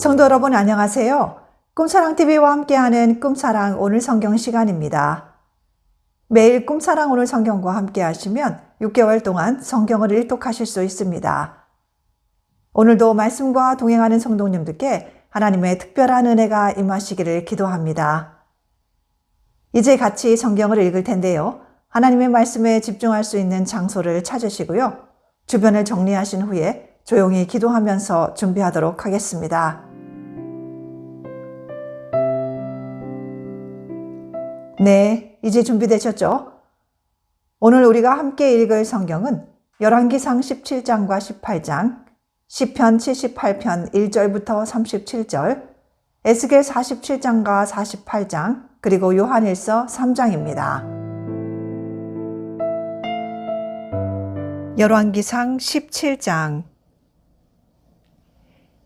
성도 여러분 안녕하세요. 꿈사랑TV와 함께하는 꿈사랑 오늘 성경 시간입니다. 매일 꿈사랑 오늘 성경과 함께 하시면 6개월 동안 성경을 일독하실 수 있습니다. 오늘도 말씀과 동행하는 성도님들께 하나님의 특별한 은혜가 임하시기를 기도합니다. 이제 같이 성경을 읽을 텐데요. 하나님의 말씀에 집중할 수 있는 장소를 찾으시고요. 주변을 정리하신 후에 조용히 기도하면서 준비하도록 하겠습니다. 네, 이제 준비되셨죠? 오늘 우리가 함께 읽을 성경은 열왕기상 17장과 18장, 시편 78편 1절부터 37절, 에스겔 47장과 48장, 그리고 요한일서 3장입니다. 열왕기상 17장.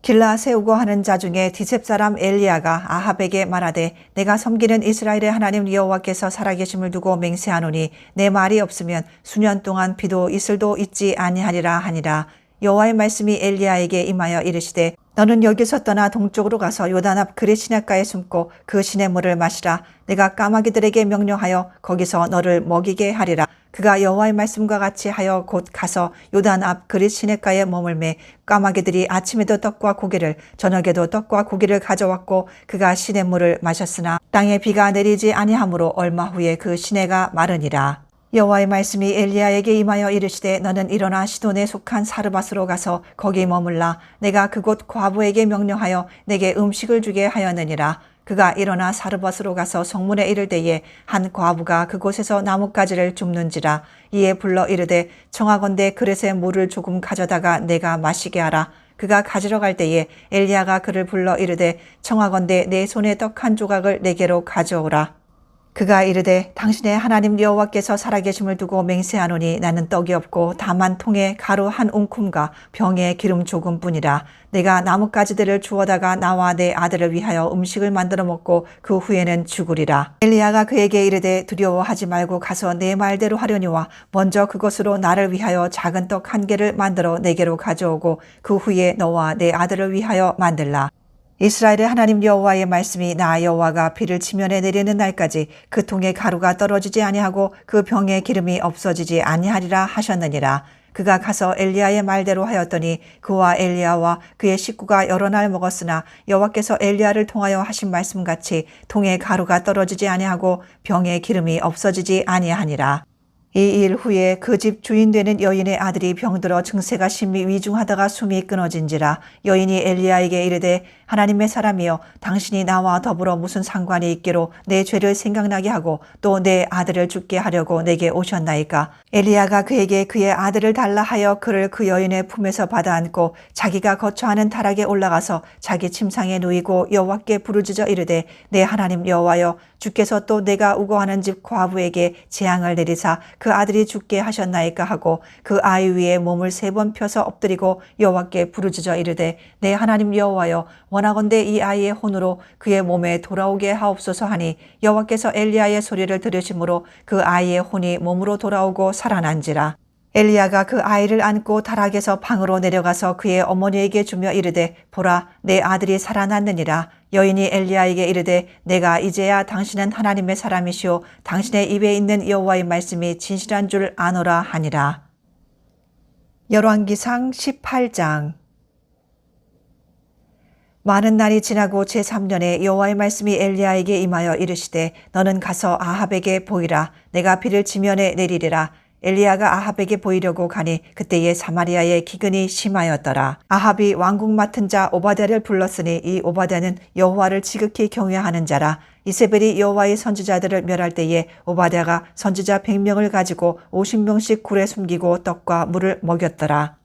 길라 세우고 하는 자 중에 디셉 사람 엘리야가 아합에게 말하되 내가 섬기는 이스라엘의 하나님 여호와께서 살아계심을 두고 맹세하노니 내 말이 없으면 수년 동안 비도 이슬도 있지 아니하리라 하니라. 여호와의 말씀이 엘리야에게 임하여 이르시되 너는 여기서 떠나 동쪽으로 가서 요단 앞 그릿 시냇가에 숨고 그 시냇물을 마시라. 내가 까마귀들에게 명령하여 거기서 너를 먹이게 하리라. 그가 여호와의 말씀과 같이 하여 곧 가서 요단 앞 그릿 시냇가에 머물매 까마귀들이 아침에도 떡과 고기를 저녁에도 떡과 고기를 가져왔고 그가 시냇물을 마셨으나 땅에 비가 내리지 아니하므로 얼마 후에 그 시내가 마르니라. 여호와의 말씀이 엘리야에게 임하여 이르시되 너는 일어나 시돈에 속한 사르밧으로 가서 거기 머물라. 내가 그곳 과부에게 명령하여 내게 음식을 주게 하였느니라. 그가 일어나 사르밧으로 가서 성문에 이를 때에 한 과부가 그곳에서 나뭇가지를 줍는지라. 이에 불러 이르되 청하건대 그릇에 물을 조금 가져다가 내가 마시게 하라. 그가 가지러 갈 때에 엘리야가 그를 불러 이르되 청하건대 내 손에 떡 한 조각을 내게로 가져오라. 그가 이르되 당신의 하나님 여호와께서 살아계심을 두고 맹세하노니 나는 떡이 없고 다만 통에 가루 한 웅큼과 병에 기름 조금뿐이라. 내가 나뭇가지들을 주워다가 나와 내 아들을 위하여 음식을 만들어 먹고 그 후에는 죽으리라. 엘리야가 그에게 이르되 두려워하지 말고 가서 내 말대로 하려니와 먼저 그것으로 나를 위하여 작은 떡 한 개를 만들어 내게로 가져오고 그 후에 너와 내 아들을 위하여 만들라. 이스라엘의 하나님 여호와의 말씀이 나 여호와가 비를 지면에 내리는 날까지 그 통에 가루가 떨어지지 아니하고 그 병에 기름이 없어지지 아니하리라 하셨느니라. 그가 가서 엘리야의 말대로 하였더니 그와 엘리야와 그의 식구가 여러 날 먹었으나 여호와께서 엘리야를 통하여 하신 말씀같이 통에 가루가 떨어지지 아니하고 병에 기름이 없어지지 아니하니라. 이 일 후에 그 집 주인 되는 여인의 아들이 병들어 증세가 심히 위중하다가 숨이 끊어진지라. 여인이 엘리야에게 이르되 하나님의 사람이여 당신이 나와 더불어 무슨 상관이 있기로 내 죄를 생각나게 하고 또 내 아들을 죽게 하려고 내게 오셨나이까. 엘리야가 그에게 그의 아들을 달라 하여 그를 그 여인의 품에서 받아 안고 자기가 거처하는 타락에 올라가서 자기 침상에 누이고 여호와께 부르짖어 이르되 내 하나님 여호와여 주께서 또 내가 우거하는 집 과부에게 재앙을 내리사 그 아들이 죽게 하셨나이까 하고 그 아이 위에 몸을 3번 펴서 엎드리고 여호와께 부르짖어 이르되 내 하나님 여호와여 원하건대 이 아이의 혼으로 그의 몸에 돌아오게 하옵소서 하니 여호와께서 엘리야의 소리를 들으심으로 그 아이의 혼이 몸으로 돌아오고 살아난지라. 엘리야가 그 아이를 안고 다락에서 방으로 내려가서 그의 어머니에게 주며 이르되 보라 내 아들이 살아났느니라. 여인이 엘리야에게 이르되 내가 이제야 당신은 하나님의 사람이시오 당신의 입에 있는 여호와의 말씀이 진실한 줄 아노라 하니라. 열왕기상 18장. 많은 날이 지나고 제3년에 여호와의 말씀이 엘리야에게 임하여 이르시되 너는 가서 아합에게 보이라. 내가 비를 지면에 내리리라. 엘리야가 아합에게 보이려고 가니 그때에 사마리아의 기근이 심하였더라. 아합이 왕궁 맡은 자 오바댜를 불렀으니 이 오바댜는 여호와를 지극히 경외하는 자라. 이세벨이 여호와의 선지자들을 멸할 때에 오바댜가 선지자 100명을 가지고 50명씩 굴에 숨기고 떡과 물을 먹였더라.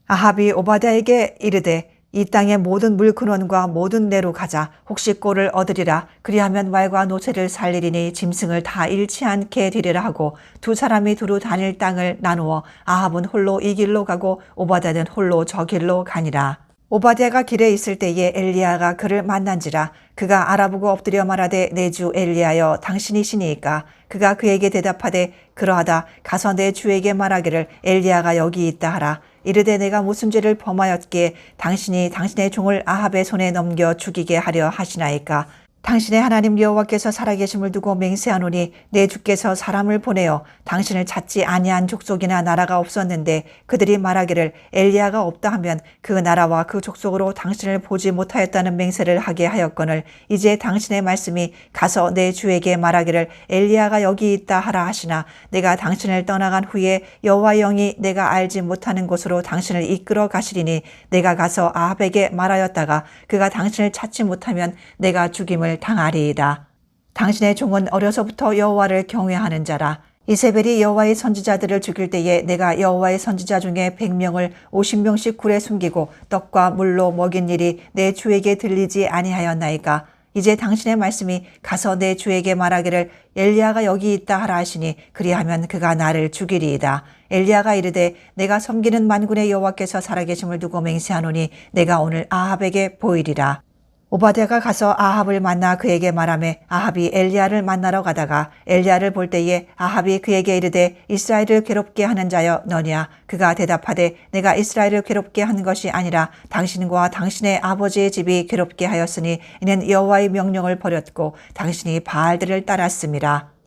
아합이 오바댜에게 이르되 이 땅의 모든 물 근원과 모든 내로 가자. 혹시 꼴을 얻으리라. 그리하면 말과 노새를 살리리니 짐승을 다 잃지 않게 되리라 하고 두 사람이 두루 다닐 땅을 나누어 아합은 홀로 이 길로 가고 오바댜는 홀로 저 길로 가니라. 오바댜가 길에 있을 때에 엘리야가 그를 만난지라. 그가 알아보고 엎드려 말하되 내 주 엘리야여 당신이시니이까. 그가 그에게 대답하되 그러하다. 가서 내 주에게 말하기를 엘리야가 여기 있다 하라. 이르되 내가 무슨 죄를 범하였기에 당신이 당신의 종을 아합의 손에 넘겨 죽이게 하려 하시나이까. 당신의 하나님 여호와께서 살아계심을 두고 맹세하노니 내 주께서 사람을 보내어 당신을 찾지 아니한 족속이나 나라가 없었는데 그들이 말하기를 엘리야가 없다 하면 그 나라와 그 족속으로 당신을 보지 못하였다는 맹세를 하게 하였거늘 이제 당신의 말씀이 가서 내 주에게 말하기를 엘리야가 여기 있다 하라 하시나 내가 당신을 떠나간 후에 여호와의 영이 내가 알지 못하는 곳으로 당신을 이끌어 가시리니 내가 가서 아합에게 말하였다가 그가 당신을 찾지 못하면 내가 죽임을 당하리이다. 당신의 종은 어려서부터 여호와를 경외하는 자라. 이세벨이 여호와의 선지자들을 죽일 때에 내가 여호와의 선지자 중에 100명을 50명씩 굴에 숨기고 떡과 물로 먹인 일이 내 주에게 들리지 아니하였나이까. 이제 당신의 말씀이 가서 내 주에게 말하기를 엘리야가 여기 있다 하라 하시니 그리하면 그가 나를 죽이리이다. 엘리야가 이르되 내가 섬기는 만군의 여호와께서 살아계심을 두고 맹세하노니 내가 오늘 아합에게 보이리라. 오바댜가 가서 아합을 만나 그에게 말하매 아합이 엘리야를 만나러 가다가 엘리야를 볼 때에 아합이 그에게 이르되 이스라엘을 괴롭게 하는 자여 너냐. 그가 대답하되 내가 이스라엘을 괴롭게 한 것이 아니라 당신과 당신의 아버지의 집이 괴롭게 하였으니 이는 여호와의 명령을 버렸고 당신이 바알들을 따랐음이라.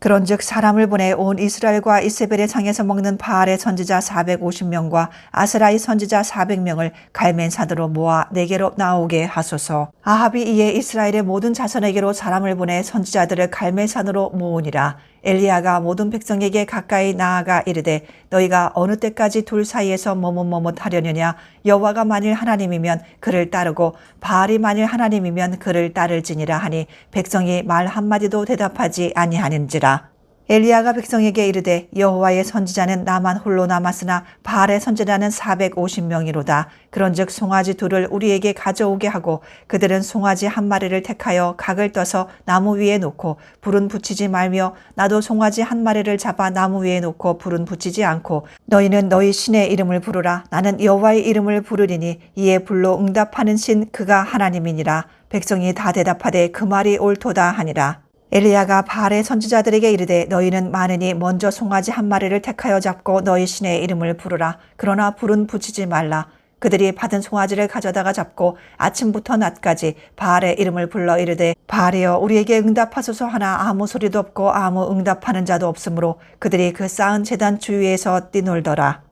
그런즉 사람을 보내 온 이스라엘과 이세벨의 상에서 먹는 바알의 선지자 450명과 아스라의 선지자 400명을 갈멜산으로 모아 내게로 나오게 하소서. 아합이 이에 이스라엘의 모든 자손에게로 사람을 보내 선지자들을 갈멜산으로 모으니라. 엘리야가 모든 백성에게 가까이 나아가 이르되 너희가 어느 때까지 둘 사이에서 머뭇머뭇하려느냐. 여호와가 만일 하나님이면 그를 따르고 바알이 만일 하나님이면 그를 따를지니라 하니 백성이 말 한마디도 대답하지 아니하는지라. 엘리야가 백성에게 이르되 여호와의 선지자는 나만 홀로 남았으나 바알의 선지자는 450명이로다. 그런즉 송아지 둘을 우리에게 가져오게 하고 그들은 송아지 한 마리를 택하여 각을 떠서 나무 위에 놓고 불은 붙이지 말며 나도 송아지 한 마리를 잡아 나무 위에 놓고 불은 붙이지 않고 너희는 너희 신의 이름을 부르라. 나는 여호와의 이름을 부르리니 이에 불로 응답하는 신 그가 하나님이니라. 백성이 다 대답하되 그 말이 옳도다 하니라. 엘리야가 바알의 선지자들에게 이르되 너희는 많으니 먼저 송아지 한 마리를 택하여 잡고 너희 신의 이름을 부르라. 그러나 불은 붙이지 말라. 그들이 받은 송아지를 가져다가 잡고 아침부터 낮까지 바알의 이름을 불러 이르되 바알이여 우리에게 응답하소서 하나 아무 소리도 없고 아무 응답하는 자도 없으므로 그들이 그 쌓은 제단 주위에서 뛰놀더라.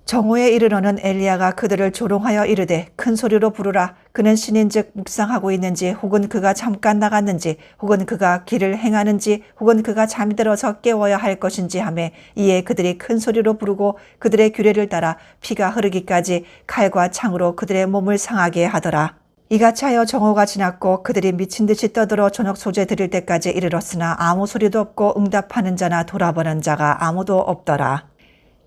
정오에 이르러는 엘리야가 그들을 조롱하여 이르되 큰 소리로 부르라. 그는 신인즉 묵상하고 있는지 혹은 그가 잠깐 나갔는지 혹은 그가 길을 행하는지 혹은 그가 잠들어서 깨워야 할 것인지 하매 이에 그들이 큰 소리로 부르고 그들의 규례를 따라 피가 흐르기까지 칼과 창으로 그들의 몸을 상하게 하더라. 이같이 하여 정오가 지났고 그들이 미친 듯이 떠들어 저녁 소재 드릴 때까지 이르렀으나 아무 소리도 없고 응답하는 자나 돌아보는 자가 아무도 없더라.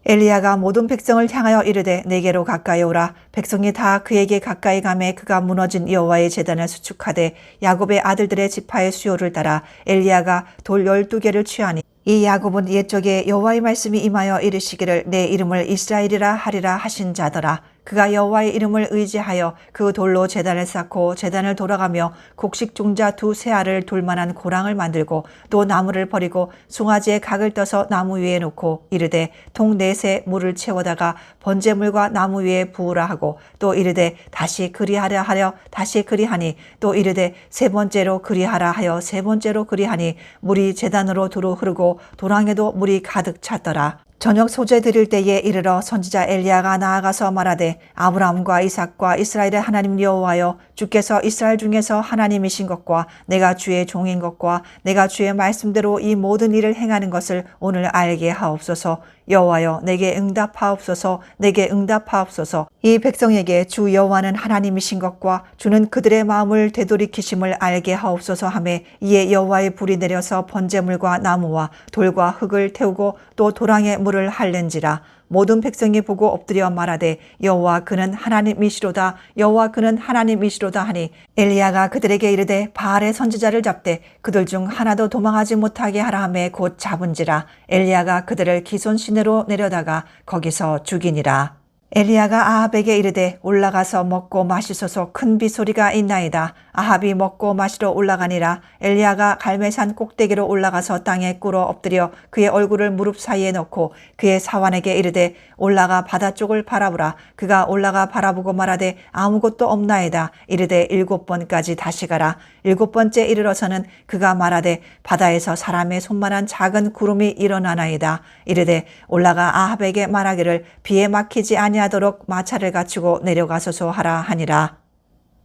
엘리야가 모든 백성을 향하여 이르되 내게로 가까이 오라. 백성이 다 그에게 가까이 가매 그가 무너진 여호와의 제단을 수축하되 야곱의 아들들의 지파의 수요를 따라 엘리야가 돌 12개를 취하니 이 야곱은 옛적에 여호와의 말씀이 임하여 이르시기를 내 이름을 이스라엘이라 하리라 하신 자더라. 그가 여호와의 이름을 의지하여 그 돌로 제단을 쌓고 제단을 돌아가며 곡식 종자 2 알을 둘 만한 고랑을 만들고 또 나무를 버리고 송아지의 각을 떠서 나무 위에 놓고 이르되 통 4새 물을 채워다가 번제물과 나무 위에 부으라 하고 또 이르되 다시 그리하라 하여 다시 그리하니 또 이르되 3번째로 그리하라 하여 3번째로 그리하니 물이 제단으로 두루 흐르고 도랑에도 물이 가득 찼더라. 저녁 소재 드릴 때에 이르러 선지자 엘리야가 나아가서 말하되 아브라함과 이삭과 이스라엘의 하나님 여호와여 주께서 이스라엘 중에서 하나님이신 것과 내가 주의 종인 것과 내가 주의 말씀대로 이 모든 일을 행하는 것을 오늘 알게 하옵소서. 여호와여 내게 응답하옵소서. 내게 응답하옵소서. 이 백성에게 주 여호와는 하나님이신 것과 주는 그들의 마음을 되돌이키심을 알게 하옵소서 하매 이에 여호와의 불이 내려서 번제물과 나무와 돌과 흙을 태우고 또 도랑에 물을 할는지라. 모든 백성이 보고 엎드려 말하되 여호와 그는 하나님이시로다. 여호와 그는 하나님이시로다 하니 엘리야가 그들에게 이르되 바알의 선지자를 잡되 그들 중 하나도 도망하지 못하게 하라 하매 곧 잡은지라. 엘리야가 그들을 기손 시내로 내려다가 거기서 죽이니라. 엘리야가 아합에게 이르되 올라가서 먹고 마시소서 큰 비소리가 있나이다. 아합이 먹고 마시러 올라가니라. 엘리야가 갈멜산 꼭대기로 올라가서 땅에 꿇어 엎드려 그의 얼굴을 무릎 사이에 넣고 그의 사환에게 이르되 올라가 바다 쪽을 바라보라. 그가 올라가 바라보고 말하되 아무것도 없나이다. 이르되 7번까지 다시 가라. 7번째 이르러서는 그가 말하되 바다에서 사람의 손만한 작은 구름이 일어나나이다. 이르되 올라가 아합에게 말하기를 비에 막히지 아니하도록 마차를 갖추고 내려가소서 하라 하니라.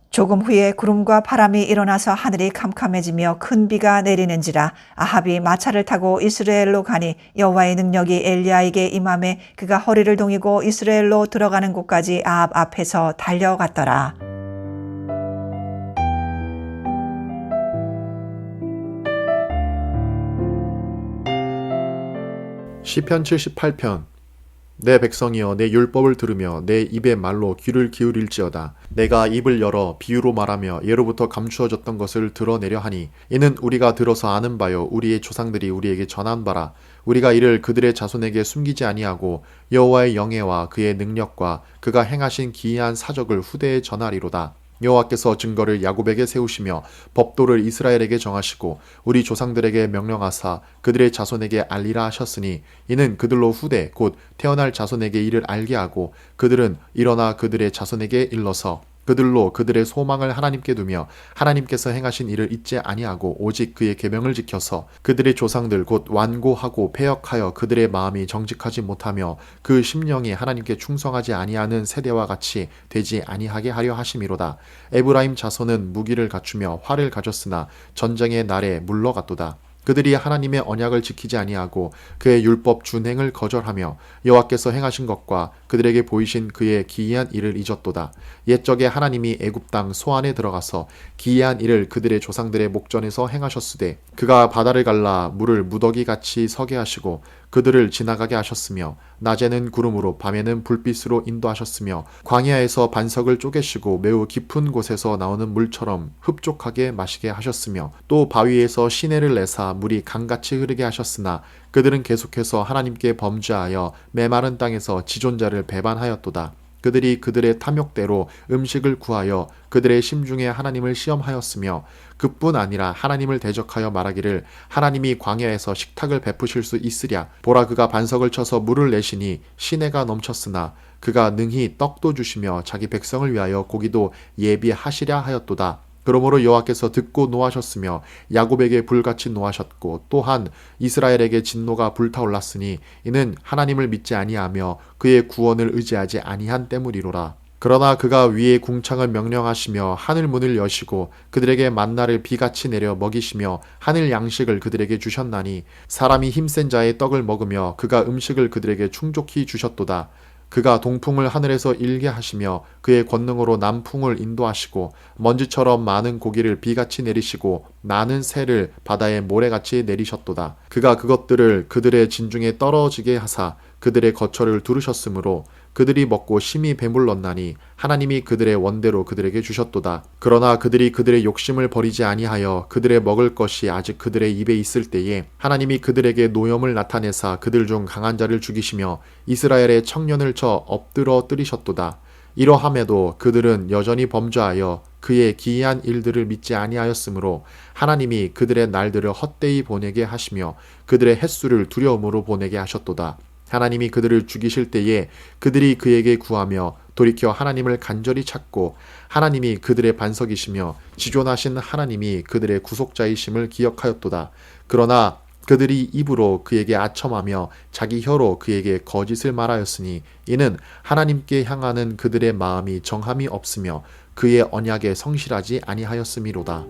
조금 후에 구름과 바람이 일어나서 하늘이 캄캄해지며 큰 비가 내리는지라. 아합이 마차를 타고 이스라엘로 가니 여호와의 능력이 엘리야에게 임함에 그가 허리를 동이고 이스라엘로 들어가는 곳까지 아합 앞에서 달려갔더라. 시편 78편. 내 백성이여 내 율법을 들으며 내 입의 말로 귀를 기울일지어다. 내가 입을 열어 비유로 말하며 예로부터 감추어졌던 것을 드러내려 하니 이는 우리가 들어서 아는 바요 우리의 조상들이 우리에게 전한 바라. 우리가 이를 그들의 자손에게 숨기지 아니하고 여호와의 영예와 그의 능력과 그가 행하신 기이한 사적을 후대에 전하리로다. 여호와께서 증거를 야곱에게 세우시며 법도를 이스라엘에게 정하시고 우리 조상들에게 명령하사 그들의 자손에게 알리라 하셨으니 이는 그들로 후대 곧 태어날 자손에게 이를 알게 하고 그들은 일어나 그들의 자손에게 일러서 그들로 그들의 소망을 하나님께 두며 하나님께서 행하신 일을 잊지 아니하고 오직 그의 계명을 지켜서 그들의 조상들 곧 완고하고 패역하여 그들의 마음이 정직하지 못하며 그 심령이 하나님께 충성하지 아니하는 세대와 같이 되지 아니하게 하려 하심이로다. 에브라임 자손은 무기를 갖추며 활을 가졌으나 전쟁의 날에 물러갔도다. 그들이 하나님의 언약을 지키지 아니하고 그의 율법 준행을 거절하며 여호와께서 행하신 것과 그들에게 보이신 그의 기이한 일을 잊었도다. 옛적에 하나님이 애굽 땅 소안에 들어가서 기이한 일을 그들의 조상들의 목전에서 행하셨으되 그가 바다를 갈라 물을 무더기같이 서게 하시고 그들을 지나가게 하셨으며 낮에는 구름으로 밤에는 불빛으로 인도하셨으며 광야에서 반석을 쪼개시고 매우 깊은 곳에서 나오는 물처럼 흡족하게 마시게 하셨으며 또 바위에서 시내를 내사 물이 강같이 흐르게 하셨으나 그들은 계속해서 하나님께 범죄하여 메마른 땅에서 지존자를 배반하였도다. 그들이 그들의 탐욕대로 음식을 구하여 그들의 심중에 하나님을 시험하였으며 그뿐 아니라 하나님을 대적하여 말하기를 하나님이 광야에서 식탁을 베푸실 수 있으랴. 보라 그가 반석을 쳐서 물을 내시니 시내가 넘쳤으나 그가 능히 떡도 주시며 자기 백성을 위하여 고기도 예비하시랴 하였도다. 그러므로 여호와께서 듣고 노하셨으며 야곱에게 불같이 노하셨고 또한 이스라엘에게 진노가 불타올랐으니 이는 하나님을 믿지 아니하며 그의 구원을 의지하지 아니한 때문이로라. 그러나 그가 위에 궁창을 명령하시며 하늘 문을 여시고 그들에게 만나를 비같이 내려 먹이시며 하늘 양식을 그들에게 주셨나니 사람이 힘센 자의 떡을 먹으며 그가 음식을 그들에게 충족히 주셨도다. 그가 동풍을 하늘에서 일게 하시며 그의 권능으로 남풍을 인도하시고 먼지처럼 많은 고기를 비같이 내리시고 많은 새를 바다의 모래같이 내리셨도다. 그가 그것들을 그들의 진중에 떨어지게 하사 그들의 거처를 두르셨으므로 그들이 먹고 심히 배불렀나니 하나님이 그들의 원대로 그들에게 주셨도다. 그러나 그들이 그들의 욕심을 버리지 아니하여 그들의 먹을 것이 아직 그들의 입에 있을 때에 하나님이 그들에게 노염을 나타내사 그들 중 강한 자를 죽이시며 이스라엘의 청년을 쳐 엎드러 뜨리셨도다. 이러함에도 그들은 여전히 범죄하여 그의 기이한 일들을 믿지 아니하였으므로 하나님이 그들의 날들을 헛되이 보내게 하시며 그들의 햇수를 두려움으로 보내게 하셨도다. 하나님이 그들을 죽이실 때에 그들이 그에게 구하며 돌이켜 하나님을 간절히 찾고 하나님이 그들의 반석이시며 지존하신 하나님이 그들의 구속자이심을 기억하였도다. 그러나 그들이 입으로 그에게 아첨하며 자기 혀로 그에게 거짓을 말하였으니 이는 하나님께 향하는 그들의 마음이 정함이 없으며 그의 언약에 성실하지 아니하였음이로다.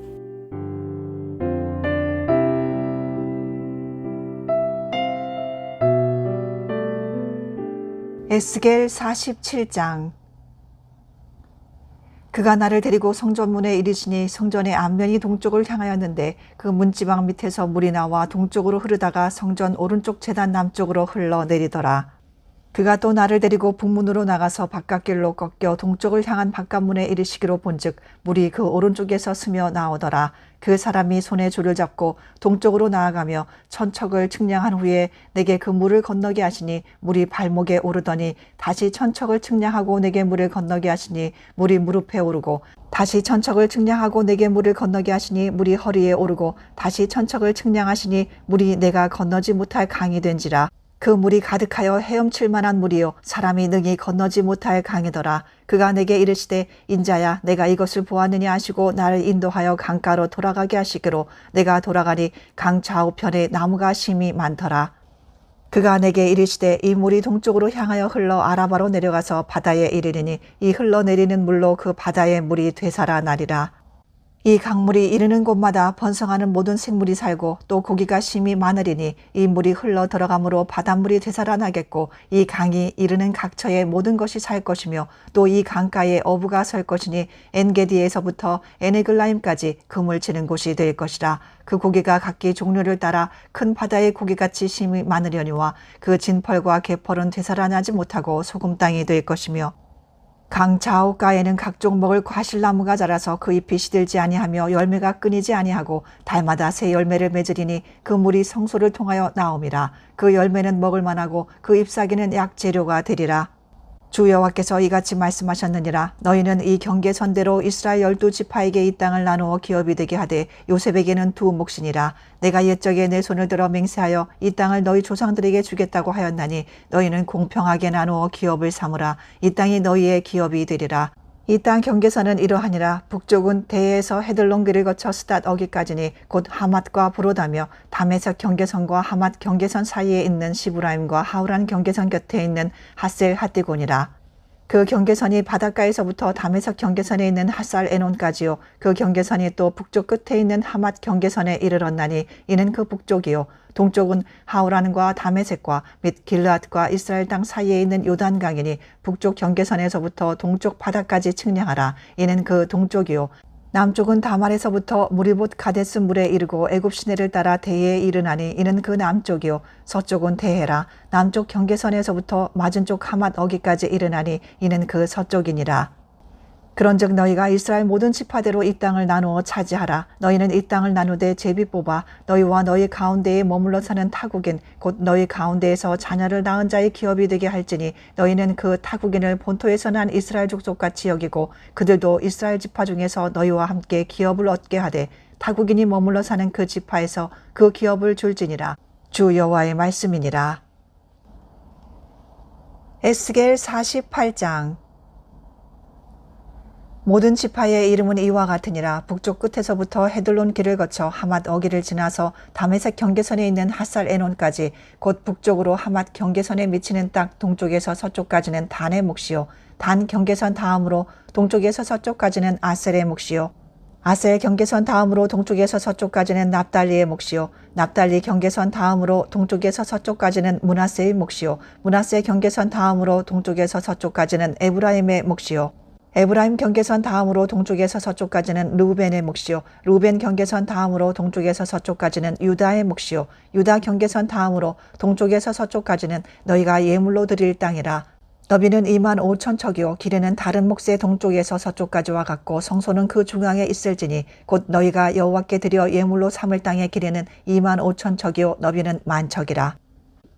에스겔 47장. 그가 나를 데리고 성전문에 이르시니 성전의 앞면이 동쪽을 향하였는데 그 문지방 밑에서 물이 나와 동쪽으로 흐르다가 성전 오른쪽 제단 남쪽으로 흘러내리더라. 그가 또 나를 데리고 북문으로 나가서 바깥길로 꺾여 동쪽을 향한 바깥문에 이르시기로 본즉 물이 그 오른쪽에서 스며 나오더라. 그 사람이 손에 줄을 잡고 동쪽으로 나아가며 천척을 측량한 후에 내게 그 물을 건너게 하시니 물이 발목에 오르더니 다시 천척을 측량하고 내게 물을 건너게 하시니 물이 무릎에 오르고 다시 천척을 측량하고 내게 물을 건너게 하시니 물이 허리에 오르고 다시 천척을 측량하시니 물이 내가 건너지 못할 강이 된지라. 그 물이 가득하여 헤엄칠 만한 물이요 사람이 능히 건너지 못할 강이더라. 그가 내게 이르시되 인자야 내가 이것을 보았느냐 하시고 나를 인도하여 강가로 돌아가게 하시기로 내가 돌아가니 강 좌우편에 나무가 심이 많더라. 그가 내게 이르시되 이 물이 동쪽으로 향하여 흘러 아라바로 내려가서 바다에 이르리니 이 흘러내리는 물로 그 바다의 물이 되살아나리라. 이 강물이 이르는 곳마다 번성하는 모든 생물이 살고 또 고기가 심이 많으리니 이 물이 흘러 들어가므로 바닷물이 되살아나겠고 이 강이 이르는 각처에 모든 것이 살 것이며 또 이 강가에 어부가 설 것이니 엔게디에서부터 에네글라임까지 그물 치는 곳이 될 것이라. 그 고기가 각기 종류를 따라 큰 바다의 고기같이 심이 많으려니와 그 진펄과 개펄은 되살아나지 못하고 소금 땅이 될 것이며 강 좌우가에는 각종 먹을 과실나무가 자라서 그 잎이 시들지 아니하며 열매가 끊이지 아니하고 달마다 새 열매를 맺으리니 그 물이 성소를 통하여 나옴이라. 그 열매는 먹을 만하고 그 잎사귀는 약재료가 되리라. 주 여호와께서 이같이 말씀하셨느니라. 너희는 이 경계선대로 이스라엘 12지파에게 이 땅을 나누어 기업이 되게 하되 요셉에게는 두 몫이니라. 내가 옛적에 내 손을 들어 맹세하여 이 땅을 너희 조상들에게 주겠다고 하였나니 너희는 공평하게 나누어 기업을 삼으라. 이 땅이 너희의 기업이 되리라. 이 땅 경계선은 이러하니라. 북쪽은 대에서 헤들론길을 거쳐 스닷 어기까지니 곧 하맛과 브로다며 다메섹 경계선과 하맛 경계선 사이에 있는 시브라임과 하우란 경계선 곁에 있는 하셀 하띠곤이라. 그 경계선이 바닷가에서부터 다메섹 경계선에 있는 하살 에논까지요. 그 경계선이 또 북쪽 끝에 있는 하맛 경계선에 이르렀나니 이는 그 북쪽이요. 동쪽은 하우란과 다메섹과 및 길르앗과 이스라엘 땅 사이에 있는 요단강이니 북쪽 경계선에서부터 동쪽 바다까지 측량하라. 이는 그 동쪽이요. 남쪽은 다말에서부터 무리봇 가데스 물에 이르고 애굽 시내를 따라 대해에 이르나니 이는 그 남쪽이요. 서쪽은 대해라. 남쪽 경계선에서부터 맞은쪽 하맛 어기까지 이르나니 이는 그 서쪽이니라. 그런즉 너희가 이스라엘 모든 지파대로 이 땅을 나누어 차지하라. 너희는 이 땅을 나누되 제비 뽑아 너희와 너희 가운데에 머물러 사는 타국인 곧 너희 가운데에서 자녀를 낳은 자의 기업이 되게 할지니 너희는 그 타국인을 본토에서 난 이스라엘 족속같이 여기고 그들도 이스라엘 지파 중에서 너희와 함께 기업을 얻게 하되 타국인이 머물러 사는 그 지파에서 그 기업을 줄지니라. 주 여호와의 말씀이니라. 에스겔 48장. 모든 지파의 이름은 이와 같으니라. 북쪽 끝에서부터 헤들론 길을 거쳐 하맛 어기를 지나서 다메섹 경계선에 있는 하살 에논까지 곧 북쪽으로 하맛 경계선에 미치는 딱 동쪽에서 서쪽까지는 단의 몫이요. 단 경계선 다음으로 동쪽에서 서쪽까지는 아셀의 몫이요. 아셀 경계선 다음으로 동쪽에서 서쪽까지는 납달리의 몫이요. 납달리 경계선 다음으로 동쪽에서 서쪽까지는 므낫세의 몫이요. 므낫세 경계선 다음으로 동쪽에서 서쪽까지는 에브라임의 몫이요. 에브라임 경계선 다음으로 동쪽에서 서쪽까지는 르우벤의 몫이요. 르우벤 경계선 다음으로 동쪽에서 서쪽까지는 유다의 몫이요. 유다 경계선 다음으로 동쪽에서 서쪽까지는 너희가 예물로 드릴 땅이라. 너비는 25,000척이요. 길이는 다른 몫의 동쪽에서 서쪽까지와 같고 성소는 그 중앙에 있을지니 곧 너희가 여호와께 드려 예물로 삼을 땅의 길이는 25,000척이요. 너비는 10,000척이라.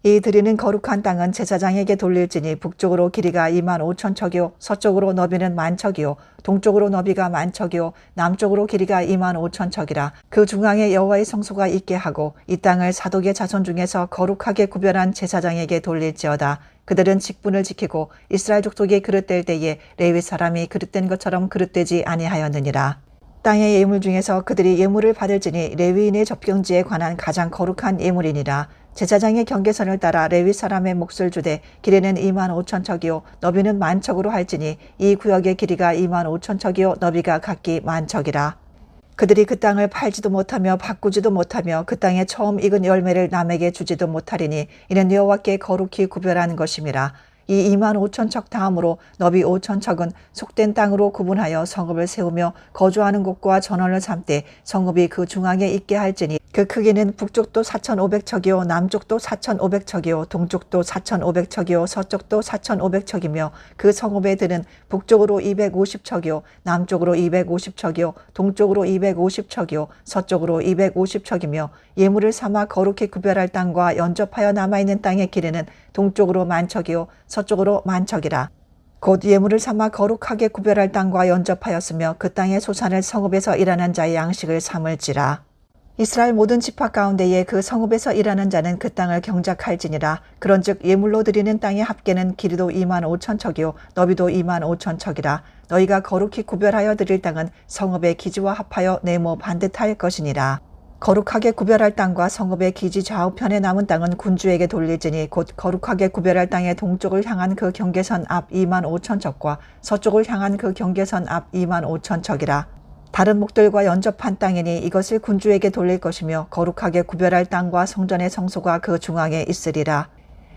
이 드리는 거룩한 땅은 제사장에게 돌릴지니 북쪽으로 길이가 25,000척이요 서쪽으로 너비는 10,000척이요 동쪽으로 너비가 10,000척이요 남쪽으로 길이가 25,000척이라. 그 중앙에 여호와의 성소가 있게 하고 이 땅을 사독의 자손 중에서 거룩하게 구별한 제사장에게 돌릴지어다. 그들은 직분을 지키고 이스라엘 족속이 그릇될 때에 레위 사람이 그릇된 것처럼 그릇되지 아니하였느니라. 땅의 예물 중에서 그들이 예물을 받을지니 레위인의 접경지에 관한 가장 거룩한 예물이니라. 제사장의 경계선을 따라 레위 사람의 몫을 주되 길이는 25,000척이요 너비는 10,000척으로 할지니 이 구역의 길이가 25,000척이요 너비가 각기 10,000척이라. 그들이 그 땅을 팔지도 못하며 바꾸지도 못하며 그 땅에 처음 익은 열매를 남에게 주지도 못하리니 이는 여호와께 거룩히 구별한 것임이라. 이 25,000척 다음으로 너비 5,000척은 속된 땅으로 구분하여 성읍을 세우며 거주하는 곳과 전원을 삼되 성읍이 그 중앙에 있게 할지니 그 크기는 북쪽도 4,500척이요 남쪽도 4,500척이요 동쪽도 4,500척이요 서쪽도 4,500척이며 그 성읍의 들은 북쪽으로 250척이요 남쪽으로 250척이요 동쪽으로 250척이요 서쪽으로 250척이며 예물을 삼아 거룩히 구별할 땅과 연접하여 남아있는 땅의 길이는 동쪽으로 10,000척이요 서쪽으로 10,000척이라. 곧 예물을 삼아 거룩하게 구별할 땅과 연접하였으며 그 땅의 소산을 성읍에서 일하는 자의 양식을 삼을지라. 이스라엘 모든 지파 가운데에 그 성읍에서 일하는 자는 그 땅을 경작할지니라. 그런즉 예물로 드리는 땅의 합계는 길이도 25,000척이요 너비도 25,000척이라. 너희가 거룩히 구별하여 드릴 땅은 성읍의 기지와 합하여 네모 반듯할 것이니라. 거룩하게 구별할 땅과 성읍의 기지 좌우편에 남은 땅은 군주에게 돌릴지니 곧 거룩하게 구별할 땅의 동쪽을 향한 그 경계선 앞 25,000척과 서쪽을 향한 그 경계선 앞 25,000척이라. 다른 목들과 연접한 땅이니 이것을 군주에게 돌릴 것이며 거룩하게 구별할 땅과 성전의 성소가 그 중앙에 있으리라.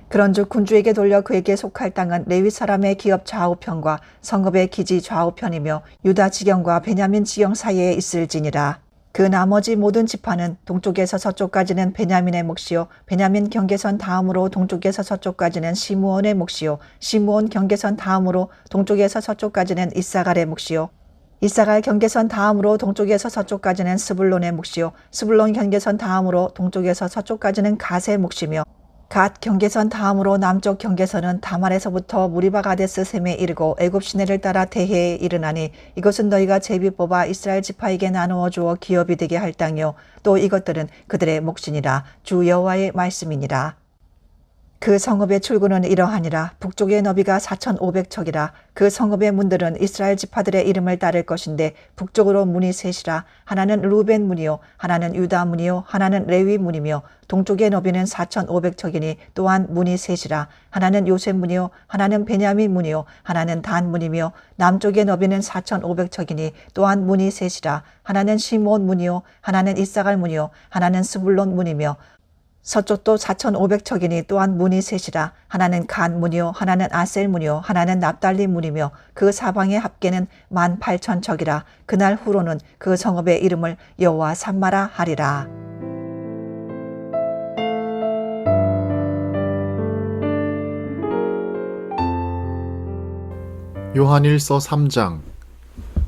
그런즉 군주에게 돌려 그에게 속할 땅은 레위 사람의 기업 좌우편과 성읍의 기지 좌우편이며 유다 지경과 베냐민 지경 사이에 있을지니라. 그 나머지 모든 지파는 동쪽에서 서쪽까지는 베냐민의 몫이요 베냐민 경계선 다음으로 동쪽에서 서쪽까지는 시므온의 몫이요 시므온 경계선 다음으로 동쪽에서 서쪽까지는 이사갈의 몫이요 이사갈 경계선 다음으로 동쪽에서 서쪽까지는 스불론의 몫이요 스불론 경계선 다음으로 동쪽에서 서쪽까지는 갓의 몫이며 갓 경계선 다음으로 남쪽 경계선은 다말에서부터 무리바 가데스 셈에 이르고 애굽 시내를 따라 대해에 이르나니 이것은 너희가 제비 뽑아 이스라엘 지파에게 나누어 주어 기업이 되게 할 땅이요 또 이것들은 그들의 몫이니라. 주 여호와의 말씀이니라. 그 성읍의 출구는 이러하니라. 북쪽의 너비가 4,500척이라. 그 성읍의 문들은 이스라엘 지파들의 이름을 따를 것인데 북쪽으로 문이 셋이라. 하나는 루벤 문이요 하나는 유다 문이요 하나는 레위 문이며 동쪽의 너비는 4,500척이니 또한 문이 셋이라. 하나는 요셉 문이요 하나는 베냐민 문이요 하나는 단 문이며 남쪽의 너비는 4,500척이니 또한 문이 셋이라. 하나는 시므온 문이요 하나는 이사갈 문이요 하나는 스불론 문이며 서쪽도 4,500척이니 또한 문이 셋이라. 하나는 간 문이요 하나는 아셀 문이요 하나는 납달리 문이며 그 사방의 합계는 18,000척이라. 그날 후로는 그 성읍의 이름을 여호와 삼마라 하리라. 요한일서 3장.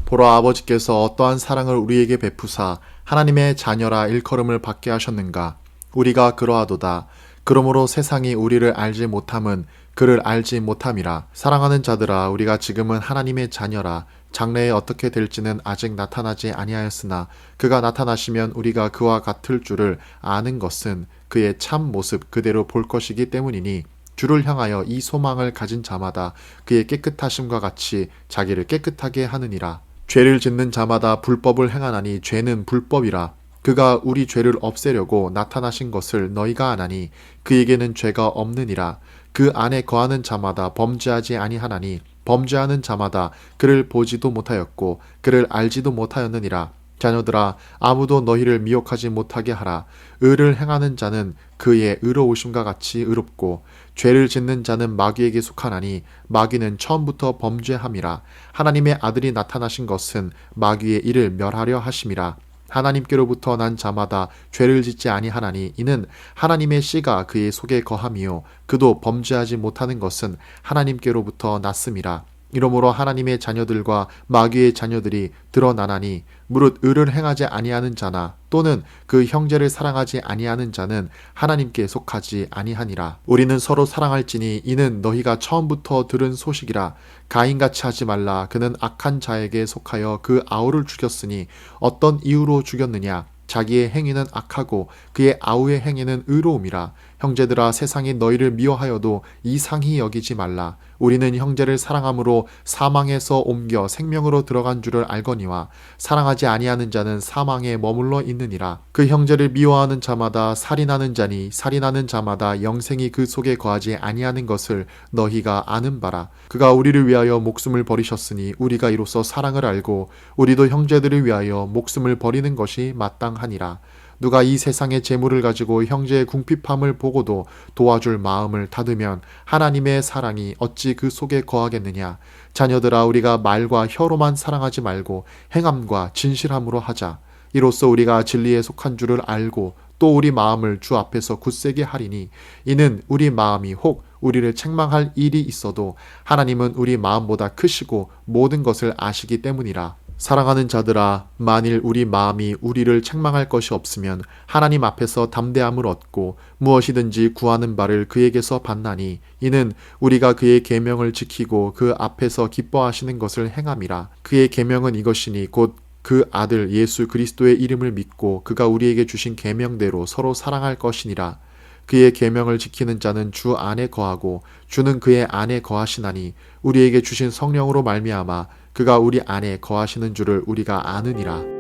보라, 아버지께서 어떠한 사랑을 우리에게 베푸사 하나님의 자녀라 일컬음을 받게 하셨는가. 우리가 그러하도다. 그러므로 세상이 우리를 알지 못함은 그를 알지 못함이라. 사랑하는 자들아, 우리가 지금은 하나님의 자녀라. 장래에 어떻게 될지는 아직 나타나지 아니하였으나 그가 나타나시면 우리가 그와 같을 줄을 아는 것은 그의 참 모습 그대로 볼 것이기 때문이니 주를 향하여 이 소망을 가진 자마다 그의 깨끗하심과 같이 자기를 깨끗하게 하느니라. 죄를 짓는 자마다 불법을 행하나니 죄는 불법이라. 그가 우리 죄를 없애려고 나타나신 것을 너희가 아나니 그에게는 죄가 없느니라. 그 안에 거하는 자마다 범죄하지 아니하나니 범죄하는 자마다 그를 보지도 못하였고 그를 알지도 못하였느니라. 자녀들아, 아무도 너희를 미혹하지 못하게 하라. 의를 행하는 자는 그의 의로우심과 같이 의롭고 죄를 짓는 자는 마귀에게 속하나니 마귀는 처음부터 범죄함이라. 하나님의 아들이 나타나신 것은 마귀의 일을 멸하려 하심이라. 하나님께로부터 난 자마다 죄를 짓지 아니하나니 이는 하나님의 씨가 그의 속에 거함이요 그도 범죄하지 못하는 것은 하나님께로부터 났음이라. 이러므로 하나님의 자녀들과 마귀의 자녀들이 드러나나니 무릇 의를 행하지 아니하는 자나 또는 그 형제를 사랑하지 아니하는 자는 하나님께 속하지 아니하니라. 우리는 서로 사랑할지니 이는 너희가 처음부터 들은 소식이라. 가인같이 하지 말라. 그는 악한 자에게 속하여 그 아우를 죽였으니 어떤 이유로 죽였느냐. 자기의 행위는 악하고 그의 아우의 행위는 의로움이라. 형제들아, 세상이 너희를 미워하여도 이상히 여기지 말라. 우리는 형제를 사랑함으로 사망에서 옮겨 생명으로 들어간 줄을 알거니와 사랑하지 아니하는 자는 사망에 머물러 있느니라. 그 형제를 미워하는 자마다 살인하는 자니 살인하는 자마다 영생이 그 속에 거하지 아니하는 것을 너희가 아는 바라. 그가 우리를 위하여 목숨을 버리셨으니 우리가 이로써 사랑을 알고 우리도 형제들을 위하여 목숨을 버리는 것이 마땅하니라. 누가 이 세상의 재물을 가지고 형제의 궁핍함을 보고도 도와줄 마음을 닫으면 하나님의 사랑이 어찌 그 속에 거하겠느냐. 자녀들아, 우리가 말과 혀로만 사랑하지 말고 행함과 진실함으로 하자. 이로써 우리가 진리에 속한 줄을 알고 또 우리 마음을 주 앞에서 굳세게 하리니 이는 우리 마음이 혹 우리를 책망할 일이 있어도 하나님은 우리 마음보다 크시고 모든 것을 아시기 때문이라. 사랑하는 자들아, 만일 우리 마음이 우리를 책망할 것이 없으면 하나님 앞에서 담대함을 얻고 무엇이든지 구하는 바를 그에게서 받나니 이는 우리가 그의 계명을 지키고 그 앞에서 기뻐하시는 것을 행함이라. 그의 계명은 이것이니 곧 그 아들 예수 그리스도의 이름을 믿고 그가 우리에게 주신 계명대로 서로 사랑할 것이니라. 그의 계명을 지키는 자는 주 안에 거하고 주는 그의 안에 거하시나니 우리에게 주신 성령으로 말미암아 그가 우리 안에 거하시는 줄을 우리가 아느니라.